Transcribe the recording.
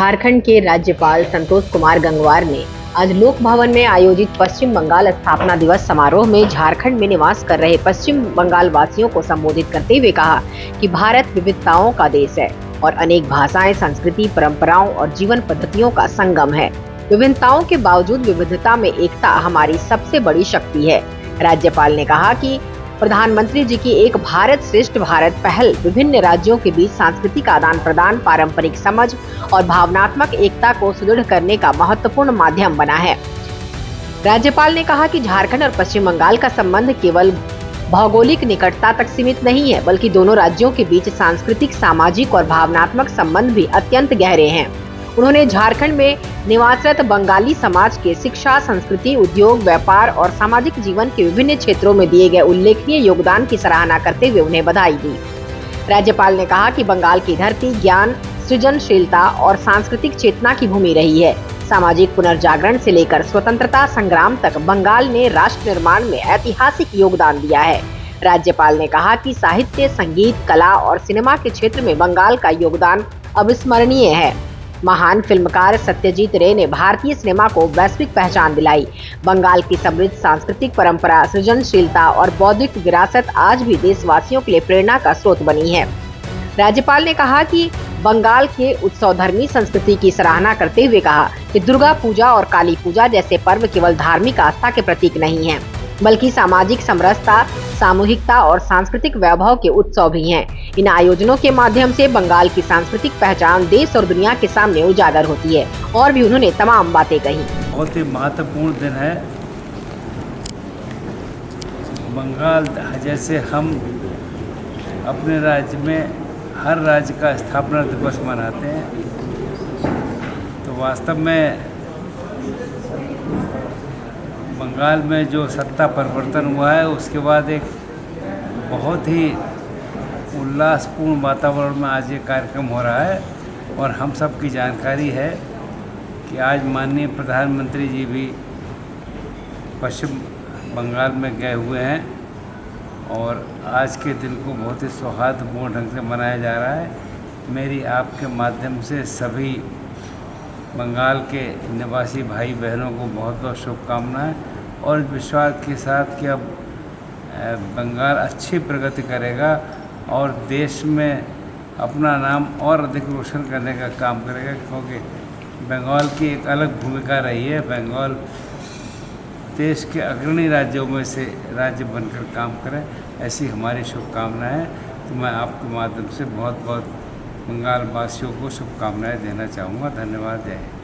झारखंड के राज्यपाल संतोष कुमार गंगवार ने आज लोक भवन में आयोजित पश्चिम बंगाल स्थापना दिवस समारोह में झारखंड में निवास कर रहे पश्चिम बंगाल वासियों को संबोधित करते हुए कहा कि भारत विविधताओं का देश है और अनेक भाषाएं, संस्कृति, परंपराओं और जीवन पद्धतियों का संगम है। विभिन्नताओं के बावजूद विविधता में एकता हमारी सबसे बड़ी शक्ति है। राज्यपाल ने कहा कि प्रधानमंत्री जी की एक भारत श्रेष्ठ भारत पहल विभिन्न राज्यों के बीच सांस्कृतिक आदान प्रदान, पारंपरिक समझ और भावनात्मक एकता को सुदृढ़ करने का महत्वपूर्ण माध्यम बना है। राज्यपाल ने कहा कि झारखंड और पश्चिम बंगाल का संबंध केवल भौगोलिक निकटता तक सीमित नहीं है, बल्कि दोनों राज्यों के बीच सांस्कृतिक, सामाजिक और भावनात्मक संबंध भी अत्यंत गहरे हैं। उन्होंने झारखंड में निवासरत बंगाली समाज के शिक्षा, संस्कृति, उद्योग, व्यापार और सामाजिक जीवन के विभिन्न क्षेत्रों में दिए गए उल्लेखनीय योगदान की सराहना करते हुए उन्हें बधाई दी। राज्यपाल ने कहा कि बंगाल की धरती ज्ञान, सृजनशीलता और सांस्कृतिक चेतना की भूमि रही है। सामाजिक पुनर्जागरण से लेकर स्वतंत्रता संग्राम तक बंगाल ने राष्ट्र निर्माण में ऐतिहासिक योगदान दिया है। राज्यपाल ने कहा कि साहित्य, संगीत, कला और सिनेमा के क्षेत्र में बंगाल का योगदान अविस्मरणीय है। महान फिल्मकार सत्यजीत रे ने भारतीय सिनेमा को वैश्विक पहचान दिलाई। बंगाल की समृद्ध सांस्कृतिक परंपरा, सृजनशीलता और बौद्धिक विरासत आज भी देशवासियों के लिए प्रेरणा का स्रोत बनी है। राज्यपाल ने कहा कि बंगाल के उत्सवधर्मी संस्कृति की सराहना करते हुए कहा कि दुर्गा पूजा और काली पूजा जैसे पर्व केवल धार्मिक आस्था के प्रतीक नहीं हैं, बल्कि सामाजिक समरसता, सामूहिकता और सांस्कृतिक वैभव के उत्सव भी हैं। इन आयोजनों के माध्यम से बंगाल की सांस्कृतिक पहचान देश और दुनिया के सामने उजागर होती है। और भी उन्होंने तमाम बातें कही। बहुत ही महत्वपूर्ण दिन है। बंगाल जैसे हम अपने राज्य में हर राज्य का स्थापना दिवस मनाते हैं, तो वास्तव में बंगाल में जो सत्ता परिवर्तन हुआ है उसके बाद एक बहुत ही उल्लासपूर्ण वातावरण में आज ये कार्यक्रम हो रहा है। और हम सब की जानकारी है कि आज माननीय प्रधानमंत्री जी भी पश्चिम बंगाल में गए हुए हैं और आज के दिन को बहुत ही सौहार्दपूर्ण ढंग से मनाया जा रहा है। मेरी आपके माध्यम से सभी बंगाल के निवासी भाई बहनों को बहुत बहुत शुभकामनाएं और विश्वास के साथ कि अब बंगाल अच्छी प्रगति करेगा और देश में अपना नाम और अधिक रोशन करने का काम करेगा, क्योंकि बंगाल की एक अलग भूमिका रही है। बंगाल देश के अग्रणी राज्यों में से राज्य बनकर काम करे, ऐसी हमारी शुभकामनाएं हैं। तो मैं आपके माध्यम से बहुत बहुत बंगाल वासियों को शुभकामनाएं देना चाहूँगा। धन्यवाद। जय हिंद।